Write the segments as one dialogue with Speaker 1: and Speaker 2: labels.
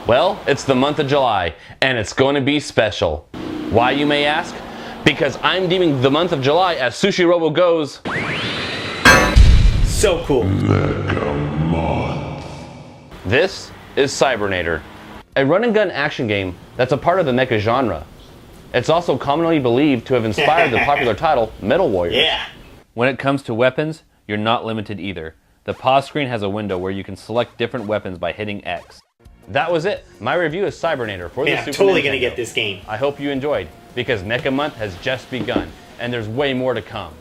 Speaker 1: Well, it's the month of July, and it's going to be special. Why, you may ask? Because I'm deeming the month of July as SushiRoboGO's
Speaker 2: so cool
Speaker 3: Mega Month.
Speaker 1: This is Cybernator, a run-and-gun action game that's a part of the mecha genre. It's also commonly believed to have inspired the popular title Metal Warriors.
Speaker 2: Yeah.
Speaker 1: When it comes to weapons, you're not limited either. The pause screen has a window where you can select different weapons by hitting X. That was it. My review is Cybernator for the Super Nintendo.
Speaker 2: Totally gonna get this game.
Speaker 1: I hope you enjoyed, because Mecha Month has just begun, and there's way more to come.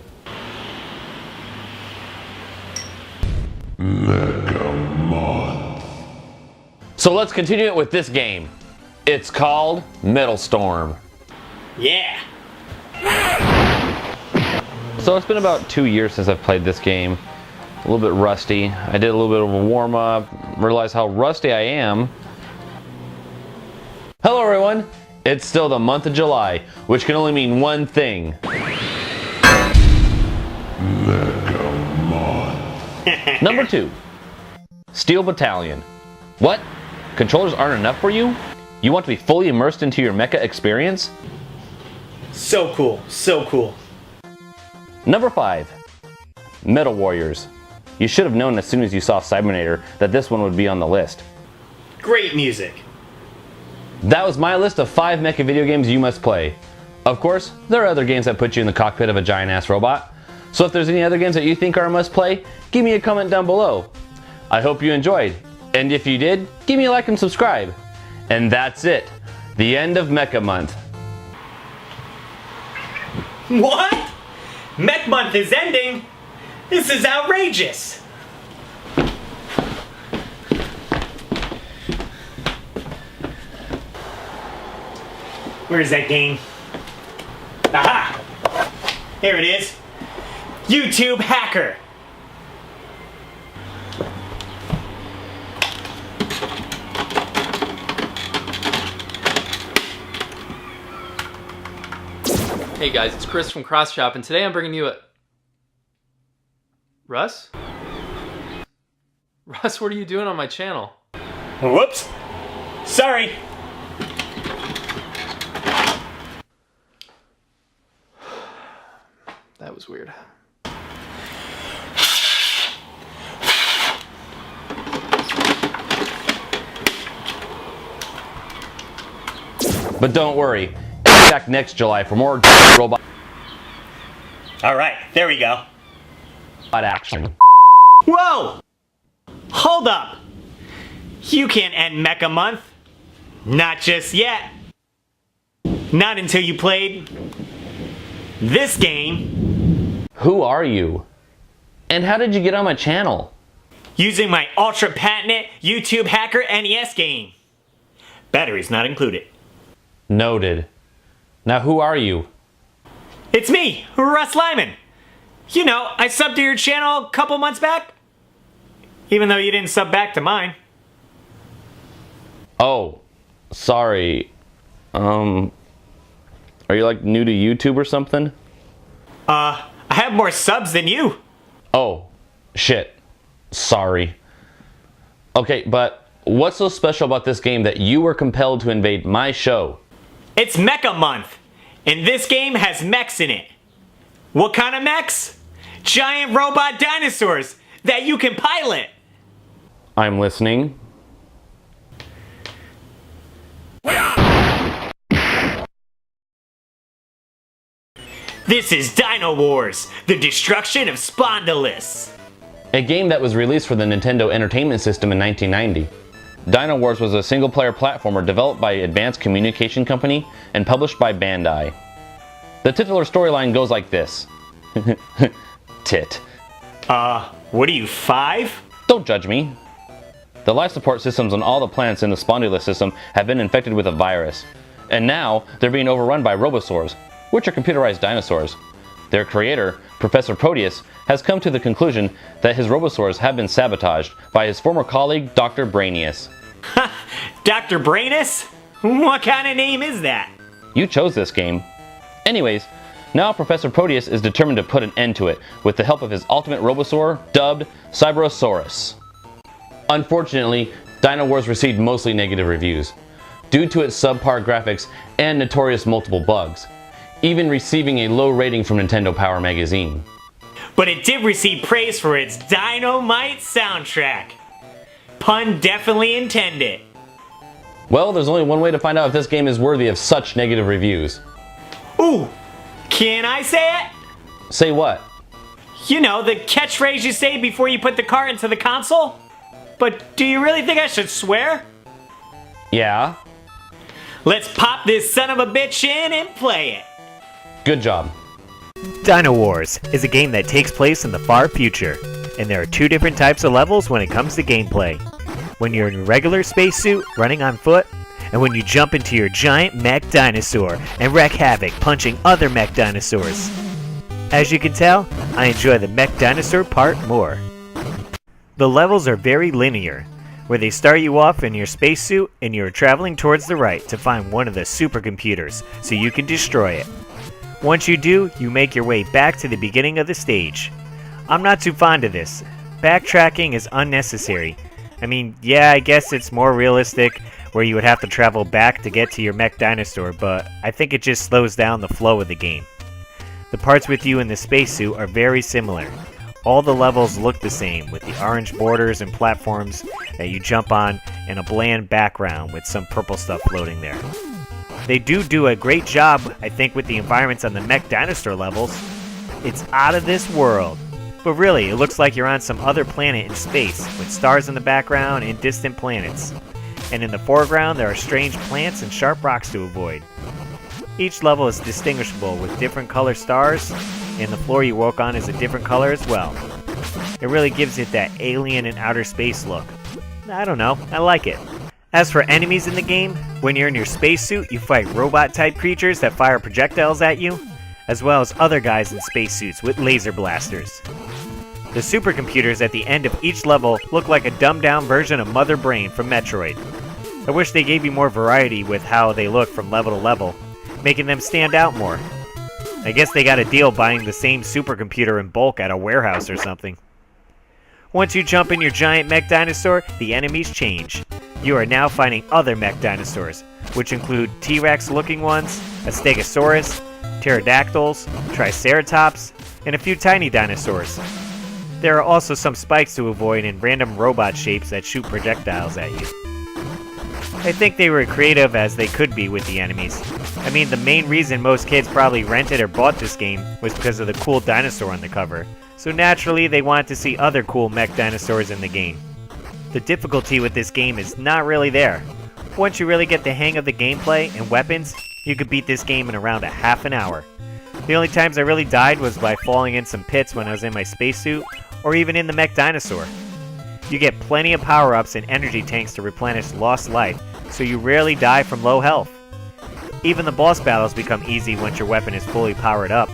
Speaker 3: Mega Month.
Speaker 1: So let's continue it with this game. It's called Metal Storm.
Speaker 2: Yeah.
Speaker 1: So it's been about 2 years since I've played this game. A little bit rusty. I did a little bit of a warm-up, realized how rusty I am. Hello everyone! It's still the month of July, which can only mean one thing.
Speaker 3: Mega Month.
Speaker 1: Number 2. Steel Battalion. What? Controllers aren't enough for you? You want to be fully immersed into your mecha experience?
Speaker 2: So cool. So cool.
Speaker 1: Number 5. Metal Warriors. You should have known as soon as you saw Cybernator that this one would be on the list.
Speaker 2: Great music.
Speaker 1: That was my list of 5 mecha video games you must play. Of course, there are other games that put you in the cockpit of a giant-ass robot. So if there's any other games that you think are a must-play, give me a comment down below. I hope you enjoyed. And if you did, give me a like and subscribe. And that's it. The end of Mecha Month.
Speaker 2: What? Mech Month is ending? This is outrageous! Where's that game? Aha! Here it is. YouTube Hacker!
Speaker 4: Hey guys, it's Chris from CrossShop, and today I'm bringing you a... Russ? Russ, what are you doing on my channel?
Speaker 2: Whoops! Sorry!
Speaker 4: That was weird.
Speaker 1: But don't worry, be back next July for more robot
Speaker 2: Alright, there we go.
Speaker 1: action.
Speaker 2: Whoa! Hold up! You can't end Mecha Month. Not just yet. Not until you played this game.
Speaker 1: Who are you? And how did you get on my channel?
Speaker 2: Using my ultra patented YouTube Hacker NES game. Batteries not included.
Speaker 1: Noted. Now who are you?
Speaker 2: It's me, Russ Lyman. You know, I subbed to your channel a couple months back. Even though you didn't sub back to mine.
Speaker 1: Oh, sorry. Are you like new to YouTube or something?
Speaker 2: I have more subs than you.
Speaker 1: Oh, shit. Sorry. Okay, but what's so special about this game that you were compelled to invade my show?
Speaker 2: It's Mecha Month, and this game has mechs in it. What kind of mechs? Giant robot dinosaurs that you can pilot.
Speaker 1: I'm listening.
Speaker 2: This is Dynowarz, the Destruction of Spondylus.
Speaker 1: A game that was released for the Nintendo Entertainment System in 1990. Dynowarz was a single-player platformer developed by Advanced Communication Company and published by Bandai. The titular storyline goes like this. Tit.
Speaker 2: What are you, 5?
Speaker 1: Don't judge me. The life support systems on all the planets in the Spondylus system have been infected with a virus. And now, they're being overrun by robosaurs, which are computerized dinosaurs. Their creator, Professor Proteus, has come to the conclusion that his robosaurs have been sabotaged by his former colleague, Dr. Brainius.
Speaker 2: Ha! Dr. Brainius? What kind of name is that?
Speaker 1: You chose this game. Anyways, now Professor Proteus is determined to put an end to it with the help of his ultimate robosaur, dubbed Cyberosaurus. Unfortunately, Dynowarz received mostly negative reviews, due to its subpar graphics and notorious multiple bugs, even receiving a low rating from Nintendo Power magazine.
Speaker 2: But it did receive praise for its dynamite soundtrack. Pun definitely intended.
Speaker 1: Well, there's only one way to find out if this game is worthy of such negative reviews.
Speaker 2: Ooh, can I say it?
Speaker 1: Say what?
Speaker 2: You know, the catchphrase you say before you put the cart into the console? But do you really think I should swear?
Speaker 1: Yeah?
Speaker 2: Let's pop this son of a bitch in and play it.
Speaker 1: Good job.
Speaker 5: Dynowarz is a game that takes place in the far future, and there are two different types of levels when it comes to gameplay. When you're in a regular spacesuit running on foot, and when you jump into your giant mech dinosaur and wreak havoc punching other mech dinosaurs. As you can tell, I enjoy the mech dinosaur part more. The levels are very linear, where they start you off in your spacesuit and you're traveling towards the right to find one of the supercomputers so you can destroy it. Once you do, you make your way back to the beginning of the stage. I'm not too fond of this. Backtracking is unnecessary. I mean, yeah, I guess it's more realistic where you would have to travel back to get to your mech dinosaur, but I think it just slows down the flow of the game. The parts with you in the spacesuit are very similar. All the levels look the same, with the orange borders and platforms that you jump on and a bland background with some purple stuff floating there. They do a great job, I think, with the environments on the mech dinosaur levels. It's out of this world. But really, it looks like you're on some other planet in space, with stars in the background and distant planets. And in the foreground, there are strange plants and sharp rocks to avoid. Each level is distinguishable with different color stars, and the floor you walk on is a different color as well. It really gives it that alien and outer space look. I don't know, I like it. As for enemies in the game, when you're in your spacesuit, you fight robot-type creatures that fire projectiles at you, as well as other guys in spacesuits with laser blasters. The supercomputers at the end of each level look like a dumbed-down version of Mother Brain from Metroid. I wish they gave you more variety with how they look from level to level, making them stand out more. I guess they got a deal buying the same supercomputer in bulk at a warehouse or something. Once you jump in your giant mech dinosaur, the enemies change. You are now fighting other mech dinosaurs, which include T-Rex looking ones, a Stegosaurus, pterodactyls, triceratops, and a few tiny dinosaurs. There are also some spikes to avoid and random robot shapes that shoot projectiles at you. I think they were creative as they could be with the enemies. I mean, the main reason most kids probably rented or bought this game was because of the cool dinosaur on the cover, so naturally they wanted to see other cool mech dinosaurs in the game. The difficulty with this game is not really there. Once you really get the hang of the gameplay and weapons, you could beat this game in around a half an hour. The only times I really died was by falling in some pits when I was in my spacesuit, or even in the mech dinosaur. You get plenty of power-ups and energy tanks to replenish lost life, so you rarely die from low health. Even the boss battles become easy once your weapon is fully powered up.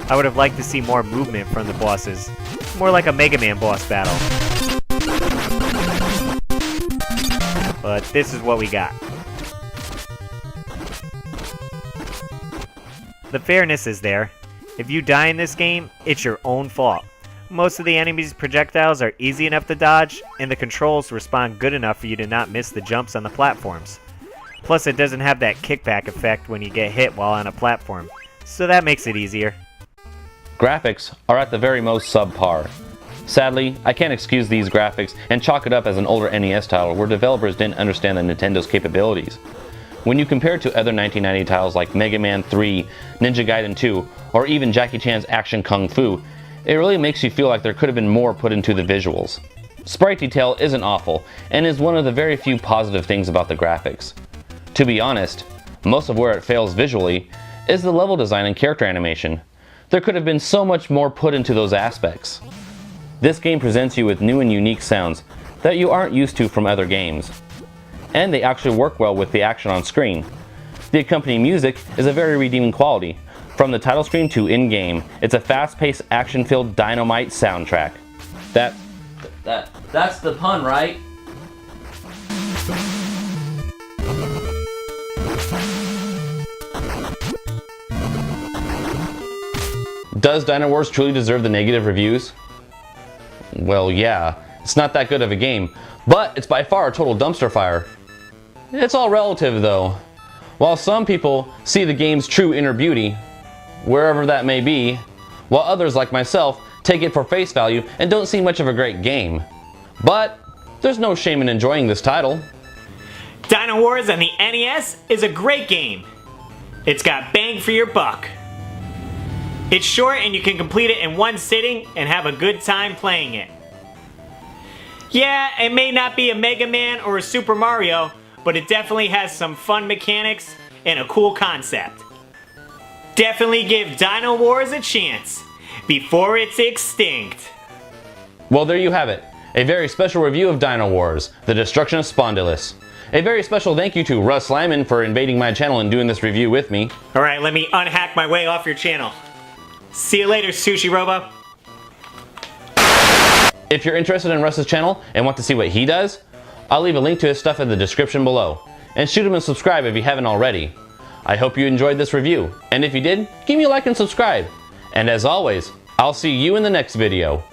Speaker 5: I would have liked to see more movement from the bosses, more like a Mega Man boss battle. But this is what we got. The fairness is there. If you die in this game, it's your own fault. Most of the enemies' projectiles are easy enough to dodge, and the controls respond good enough for you to not miss the jumps on the platforms. Plus, it doesn't have that kickback effect when you get hit while on a platform, so that makes it easier.
Speaker 1: Graphics are at the very most subpar. Sadly, I can't excuse these graphics and chalk it up as an older NES title where developers didn't understand the Nintendo's capabilities. When you compare it to other 1990 titles like Mega Man 3, Ninja Gaiden 2, or even Jackie Chan's Action Kung Fu, it really makes you feel like there could have been more put into the visuals. Sprite detail isn't awful, and is one of the very few positive things about the graphics. To be honest, most of where it fails visually is the level design and character animation. There could have been so much more put into those aspects. This game presents you with new and unique sounds that you aren't used to from other games. And they actually work well with the action on screen. The accompanying music is a very redeeming quality. From the title screen to in-game, it's a fast-paced, action-filled dynamite soundtrack. That's the pun, right? Does Dynowarz truly deserve the negative reviews? Well, yeah. It's not that good of a game, but it's by far a total dumpster fire. It's all relative though. While some people see the game's true inner beauty, wherever that may be, while others like myself take it for face value and don't see much of a great game. But there's no shame in enjoying this title.
Speaker 2: Dynowarz on the NES is a great game. It's got bang for your buck. It's short and you can complete it in one sitting and have a good time playing it. Yeah, it may not be a Mega Man or a Super Mario, but it definitely has some fun mechanics and a cool concept. Definitely give Dynowarz a chance before it's extinct.
Speaker 1: Well, there you have it. A very special review of Dynowarz, the Destruction of Spondylus. A very special thank you to Russ Lyman for invading my channel and doing this review with me.
Speaker 2: Alright, let me unhack my way off your channel. See you later, SushiRobo.
Speaker 1: If you're interested in Russ's channel and want to see what he does, I'll leave a link to his stuff in the description below. And shoot him and subscribe if you haven't already. I hope you enjoyed this review, and if you did, give me a like and subscribe. And as always, I'll see you in the next video.